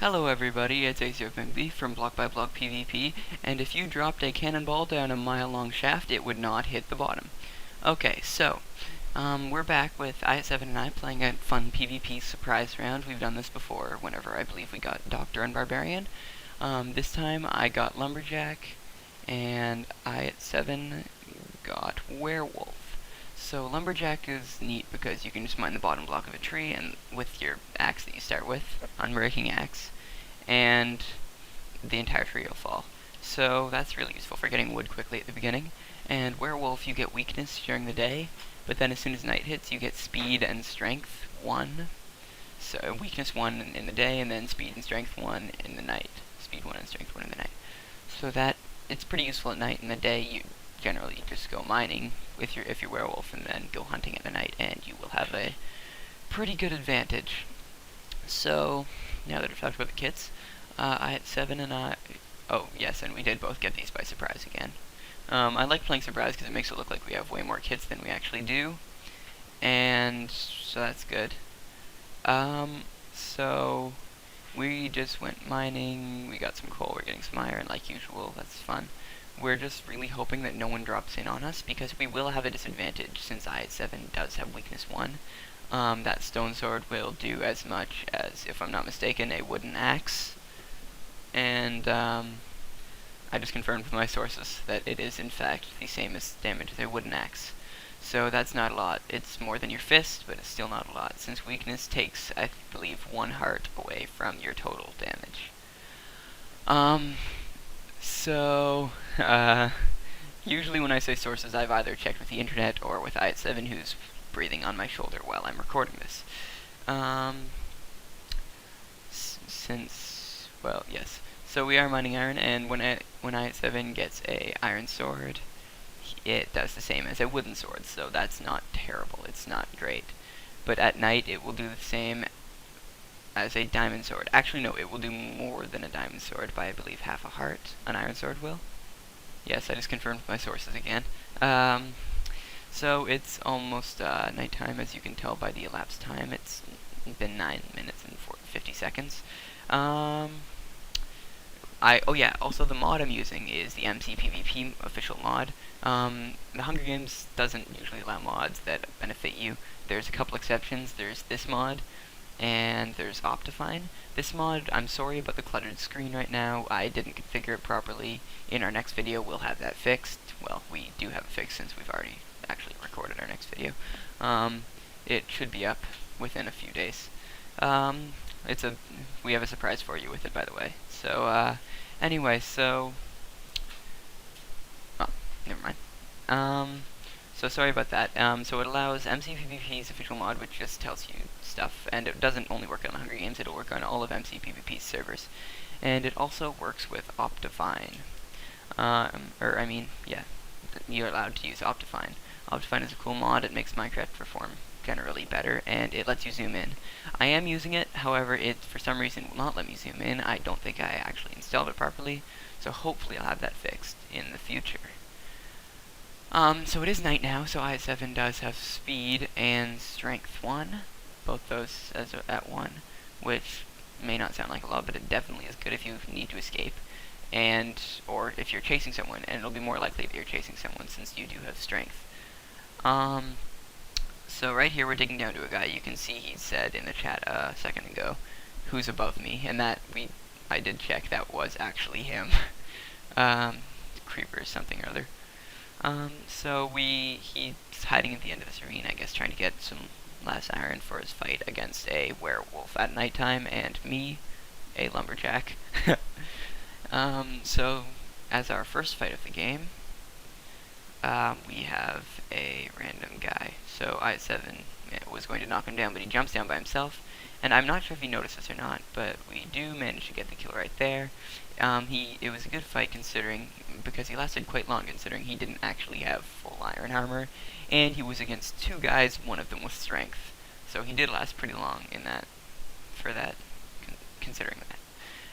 Hello everybody, it's Aceiopengui from Blockbyblockpvp, and if you dropped a cannonball down a mile-long shaft, it would not hit the bottom. Okay, so, we're back with i7 and I playing a fun PvP surprise round. We've done this before, whenever I believe we got Doctor and Barbarian. This time I got Lumberjack, and i7 got Werewolf. So Lumberjack is neat because you can just mine the bottom block of a tree and with your axe that you start with, unbreaking axe, and the entire tree will fall. So that's really useful for getting wood quickly at the beginning. And Werewolf, you get weakness during the day, but then as soon as night hits, you get speed and strength 1. So weakness 1 in the day, and then speed and strength 1 in the night. Speed 1 and strength 1 in the night. So that, it's pretty useful at night. In the day, you generally just go mining with if you're werewolf, and then go hunting at the night, and you will have a pretty good advantage. So now that I've talked about the kits, I had 7 and oh yes, and we did both get these by surprise again. I like playing surprise because it makes it look like we have way more kits than we actually do, and so that's good. So we just went mining, we got some coal, we're getting some iron like usual, that's fun. We're just really hoping that no one drops in on us, because we will have a disadvantage since i7 does have weakness 1. That stone sword will do as much as, if I'm not mistaken, a wooden axe. And I just confirmed with my sources that it is in fact the same as damage as a wooden axe. So that's not a lot. It's more than your fist, but it's still not a lot, since weakness takes, I believe, 1 heart away from your total damage. So, usually when I say sources, I've either checked with the internet or with i7, who's breathing on my shoulder while I'm recording this. Well, yes. So we are mining iron, and when i7 gets a iron sword, it does the same as a wooden sword, so that's not terrible, it's not great. But at night, it will do the same as a diamond sword. Actually, no, it will do more than a diamond sword by, I believe, half a heart. An iron sword will. Yes, I just confirmed my sources again. So it's almost nighttime, as you can tell by the elapsed time. It's been 9 minutes and 50 seconds. Oh yeah, also the mod I'm using is the Aceiopengui official mod. The Hunger Games doesn't usually allow mods that benefit you. There's a couple exceptions. There's this mod, and there's Optifine. This mod, I'm sorry about the cluttered screen right now. I didn't configure it properly. In our next video, we'll have that fixed. Well, we do have it fixed since we've already actually recorded our next video. It should be up within a few days. We have a surprise for you with it, by the way. So, anyway, so... Oh, never mind. So sorry about that. So it allows Aceiopenguy's official mod, which just tells you stuff, and it doesn't only work on the Hunger Games, it'll work on all of Aceiopenguy's servers. And it also works with Optifine. Yeah, you're allowed to use Optifine. Optifine is a cool mod, it makes Minecraft perform generally better, and it lets you zoom in. I am using it, however, it for some reason will not let me zoom in. I don't think I actually installed it properly, so hopefully I'll have that fixed in the future. So it is night now, so i7 does have speed and strength 1, both those at 1, which may not sound like a lot, but it definitely is good if you need to escape, or if you're chasing someone, and it'll be more likely that you're chasing someone since you do have strength. So right here we're digging down to a guy. You can see he said in the chat a second ago, who's above me, and I did check, that was actually him. Creeper or something or other. So he's hiding at the end of this ravine, I guess, trying to get some last iron for his fight against a werewolf at nighttime, and me, a lumberjack. So, as our first fight of the game, we have a random guy. So i7 was going to knock him down, but he jumps down by himself, and I'm not sure if he noticed this or not, but we do manage to get the kill right there. It was a good fight considering, because he lasted quite long considering he didn't actually have full iron armor, and he was against 2 guys, one of them with strength. So he did last pretty long considering that.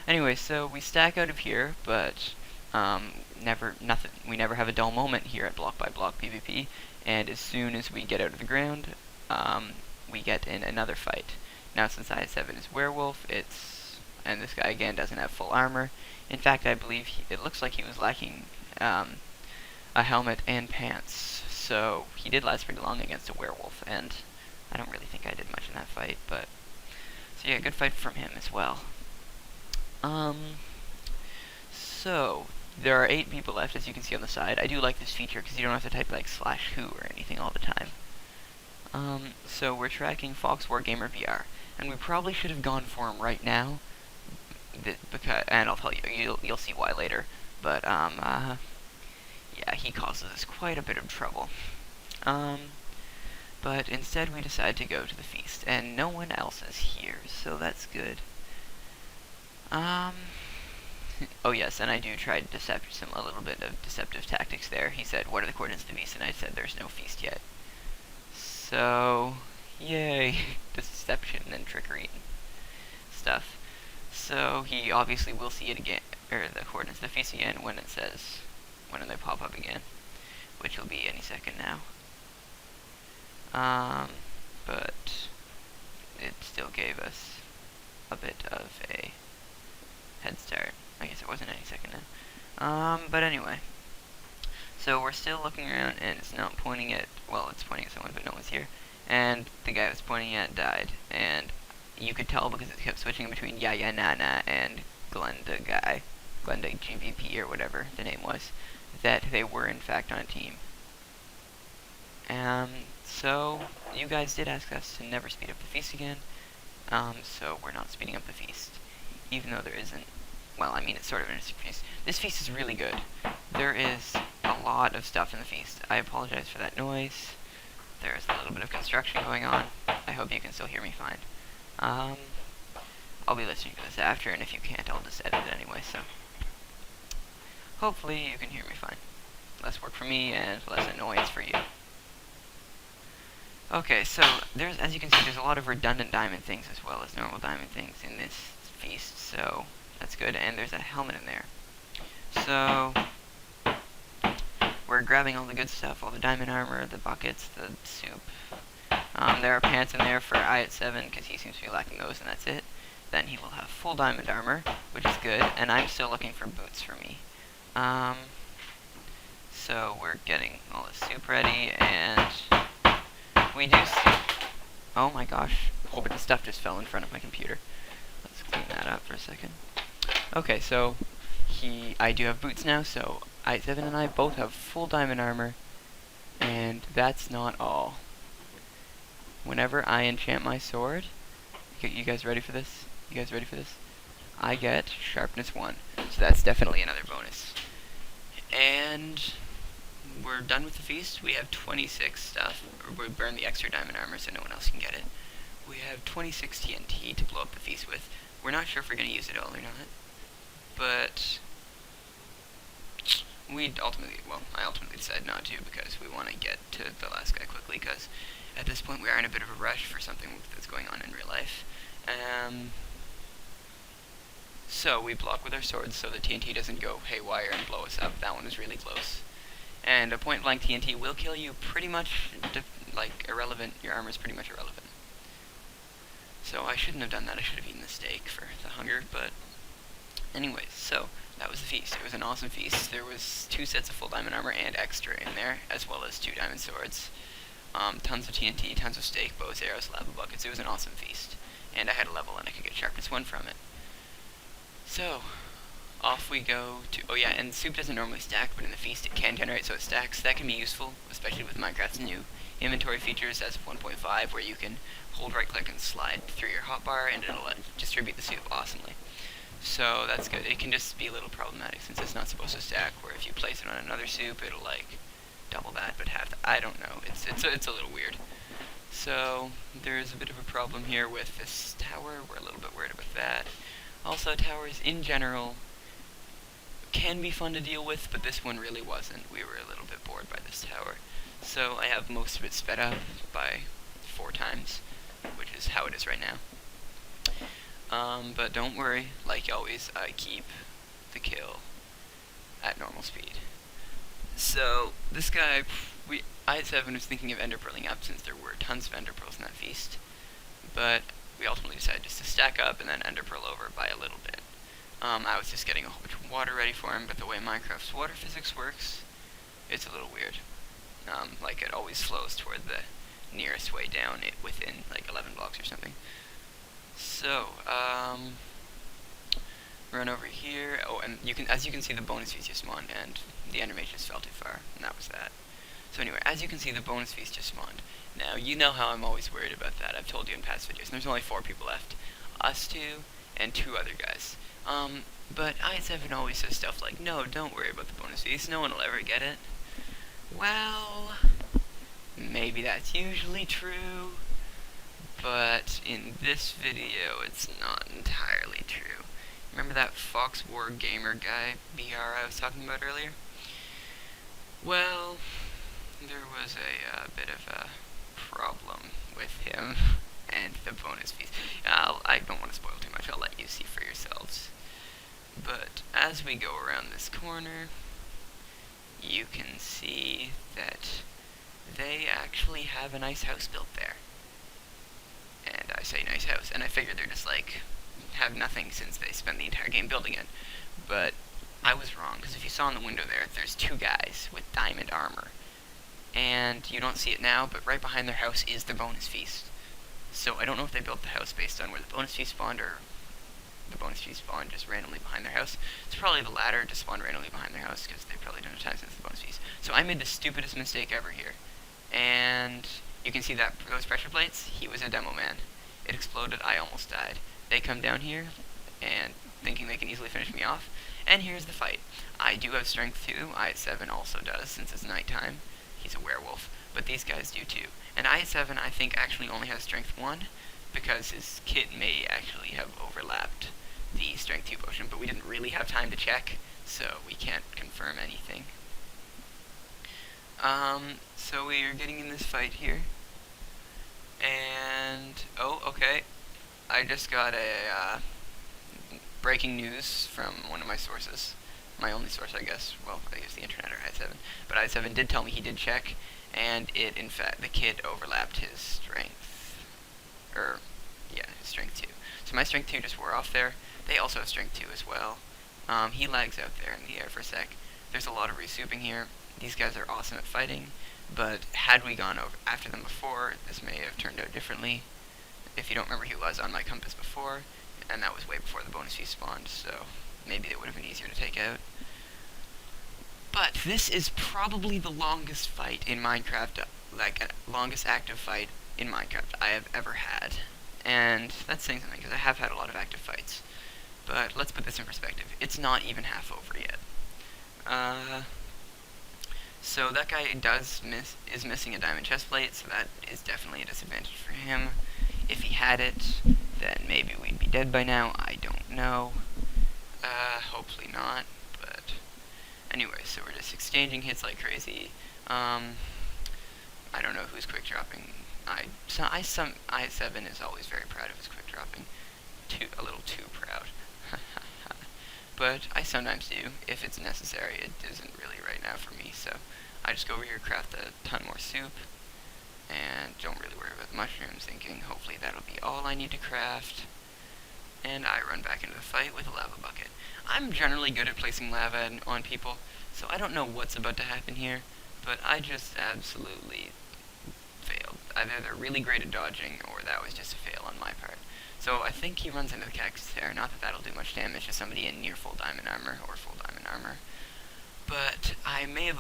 Anyway, so we stack out of here, but we never have a dull moment here at Blockbyblockpvp, and as soon as we get out of the ground, we get in another fight. Now, since i7 is werewolf, it's and this guy again doesn't have full armor. In fact, I believe it looks like he was lacking a helmet and pants, so he did last pretty long against a werewolf, and I don't really think I did much in that fight, but so yeah, good fight from him as well. So there are 8 people left, as you can see on the side. I do like this feature because you don't have to type like /who or anything all the time. So we're tracking Fox Wargamer VR, and we probably should have gone for him right now, because, and I'll tell you, you'll see why later. But yeah, he causes us quite a bit of trouble. But instead we decide to go to the feast, and no one else is here, so that's good. Oh yes, and I do try to a little bit of deceptive tactics there. He said, "What are the coordinates to the feast?" And I said, "There's no feast yet." So, yay, deception and trickery and stuff. So he obviously will see it again, or the coordinates to the feast again when they pop up again, which will be any second now. But it still gave us a bit of a head start. I guess it wasn't any second now. But anyway. So we're still looking around, and it's not pointing at, well, it's pointing at someone, but no one's here. And the guy it was pointing at died. And you could tell because it kept switching between Nana and Glenda GVP, or whatever the name was, that they were in fact on a team. So you guys did ask us to never speed up the feast again. So we're not speeding up the feast. Even though there isn't, well, I mean, it's sort of an innocent feast. This feast is really good. There is a lot of stuff in the feast. I apologize for that noise. There's a little bit of construction going on. I hope you can still hear me fine. I'll be listening to this after, and if you can't, I'll just edit it anyway, so hopefully you can hear me fine. Less work for me, and less annoyance for you. Okay, so there's, as you can see, there's a lot of redundant diamond things as well as normal diamond things in this feast, so that's good, and there's a helmet in there. So we're grabbing all the good stuff, all the diamond armor, the buckets, the soup. There are pants in there for I7, because he seems to be lacking those, and that's it. Then he will have full diamond armor, which is good, and I'm still looking for boots for me. So we're getting all the soup ready, and we do oh my gosh, a whole bunch of stuff just fell in front of my computer. Let's clean that up for a second. Okay, so I do have boots now, so I7 and I both have full diamond armor, and that's not all. Whenever I enchant my sword, you guys ready for this? You guys ready for this? I get sharpness 1, so that's definitely another bonus. And we're done with the feast. We have 26 stuff. We burn the extra diamond armor so no one else can get it. We have 26 TNT to blow up the feast with. We're not sure if we're going to use it all or not, but I ultimately decided not to because we want to get to the last guy quickly, because at this point we are in a bit of a rush for something that's going on in real life. So we block with our swords so the TNT doesn't go haywire and blow us up. That one was really close. And a point-blank TNT will kill you pretty much, irrelevant. Your armor is pretty much irrelevant. So I shouldn't have done that. I should have eaten the steak for the hunger, but anyways, so that was the feast. It was an awesome feast. There was 2 sets of full diamond armor and extra in there, as well as 2 diamond swords. Tons of TNT, tons of steak, bows, arrows, lava buckets. It was an awesome feast. And I had a level and I could get sharpness 1 from it. So off we go to, oh yeah, and soup doesn't normally stack, but in the feast it can generate, so it stacks. That can be useful, especially with Minecraft's new inventory features as of 1.5, where you can hold right click and slide through your hotbar, and it'll distribute the soup awesomely. So that's good. It can just be a little problematic since it's not supposed to stack, where if you place it on another soup, it'll double that, but half that. I don't know. It's a little weird. So there's a bit of a problem here with this tower. We're a little bit worried about that. Also, towers in general can be fun to deal with, but this one really wasn't. We were a little bit bored by this tower. So I have most of it sped up by 4 times, which is how it is right now. But don't worry, like always, I keep the kill at normal speed. So this guy, I7 was thinking of ender pearling up since there were tons of ender pearls in that feast, but we ultimately decided just to stack up and then ender pearl over by a little bit. I was just getting a whole bunch of water ready for him, but the way Minecraft's water physics works, it's a little weird. Like, it always flows toward the nearest way down, within, like, 11 blocks or something. So, run over here. Oh, and as you can see, the bonus feast just spawned, and the endermage just fell too far, and that was that. So anyway, as you can see, the bonus feast just spawned. Now, you know how I'm always worried about that. I've told you in past videos, and there's only 4 people left. Us 2, and 2 other guys. But I7 always says stuff like, no, don't worry about the bonus feast, no one will ever get it. Well, maybe that's usually true, but in this video, it's not entirely true. Remember that Fox War Gamer guy, BR, I was talking about earlier? Well, there was a bit of a problem with him and the bonus feast. I don't want to spoil too much, I'll let you see for yourselves. But as we go around this corner, you can see that they actually have a nice house built there. And I say nice house, and I figured they're just like, have nothing since they spent the entire game building it. But I was wrong, because if you saw in the window there, there's 2 guys with diamond armor. And you don't see it now, but right behind their house is the bonus feast. So I don't know if they built the house based on where the bonus feast spawned, or the bonus feast spawned just randomly behind their house. It's probably the latter, just spawned randomly behind their house, because they probably don't have time since the bonus feast. So I made the stupidest mistake ever here. And you can see that those pressure plates, he was a demo man. It exploded, I almost died. They come down here, and thinking they can easily finish me off, and here's the fight. I do have strength 2, I7 also does, since it's nighttime. He's a werewolf, but these guys do too. And I7, I think, actually only has strength 1, because his kit may actually have overlapped the strength 2 potion, but we didn't really have time to check, so we can't confirm anything. So we are getting in this fight here, and, oh, okay, I just got a, breaking news from one of my sources. My only source, I guess. Well, I guess the internet or I7. But I7 did tell me he did check, and it, in fact, the kid overlapped his strength. His strength 2. So my strength 2 just wore off there. They also have strength 2 as well. He lags out there in the air for a sec. There's a lot of resouping here. These guys are awesome at fighting, but had we gone over after them before, this may have turned out differently. If you don't remember, he was on my compass before, and that was way before the bonus feast spawned, so maybe it would have been easier to take out. But this is probably the longest fight in Minecraft, like, longest active fight in Minecraft I have ever had. And that's saying something, because I have had a lot of active fights. But let's put this in perspective. It's not even half over yet. So that guy is missing a diamond chestplate, so that is definitely a disadvantage for him. If he had it, then maybe we'd be dead by now. I don't know. Hopefully not, but anyway, so we're just exchanging hits like crazy. I don't know who's quick dropping. I7 is always very proud of his quick dropping. A little too proud. But I sometimes do, if it's necessary. It isn't really right now for me, so I just go over here, craft a ton more soup, and don't really worry about the mushrooms, thinking hopefully that'll be all I need to craft. And I run back into the fight with a lava bucket. I'm generally good at placing lava on people, so I don't know what's about to happen here, but I just absolutely failed. I'm either really great at dodging, or that was just a fail on my part. So I think he runs into the cactus there. Not that that'll do much damage to somebody in near full diamond armor, or full diamond armor. But I may have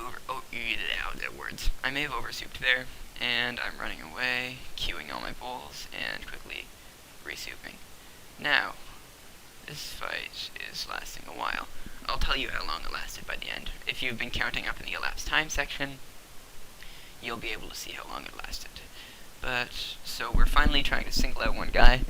I may have oversouped there, and I'm running away, queuing all my bowls, and quickly resouping. Now, this fight is lasting a while. I'll tell you how long it lasted by the end. If you've been counting up in the elapsed time section, you'll be able to see how long it lasted. But, so we're finally trying to single out one guy.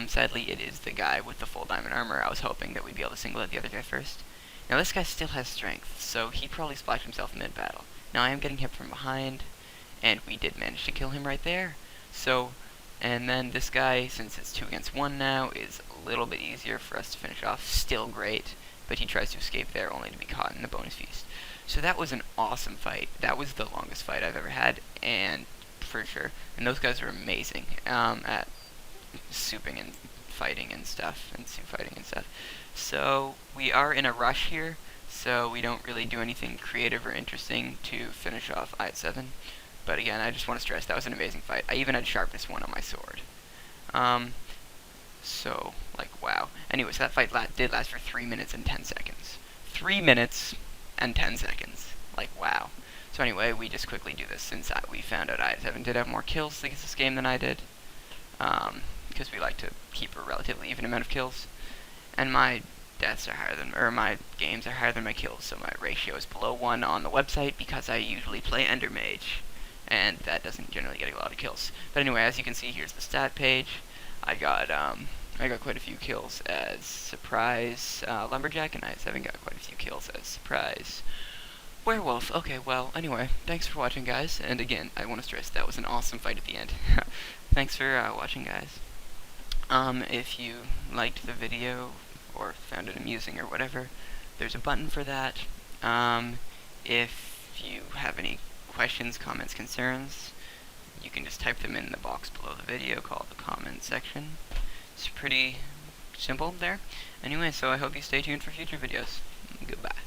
Sadly, it is the guy with the full diamond armor. I was hoping that we'd be able to single out the other guy first. Now, this guy still has strength, so he probably splashed himself mid-battle. Now, I am getting hit from behind, and we did manage to kill him right there. So, and then this guy, since it's 2 against 1 now, is a little bit easier for us to finish off. Still great, but he tries to escape there only to be caught in the bonus feast. So that was an awesome fight. That was the longest fight I've ever had, and for sure. And those guys are amazing at souping and fighting and stuff, and Sioux fighting and stuff. So we are in a rush here, so we don't really do anything creative or interesting to finish off I-7. But again, I just want to stress that was an amazing fight. I even had sharpness 1 on my sword. So, like, wow. Anyways, that fight did last for 3 minutes and 10 seconds. 3 minutes and 10 seconds. Like, wow. So anyway, we just quickly do this since we found out I-7 did have more kills against this game than I did. Because we like to keep a relatively even amount of kills. And my deaths are higher than, or my games are higher than my kills, so my ratio is below 1 on the website because I usually play Ender Mage. And that doesn't generally get a lot of kills. But anyway, as you can see, here's the stat page. I got quite a few kills as Surprise Lumberjack, and I7 got quite a few kills as Surprise Werewolf. Okay, well, anyway, thanks for watching, guys. And again, I want to stress that was an awesome fight at the end. Thanks for watching, guys. If you liked the video or found it amusing or whatever, there's a button for that. If you have any questions, comments, concerns, you can just type them in the box below the video called the comment section. It's pretty simple there. Anyway, so I hope you stay tuned for future videos. Goodbye.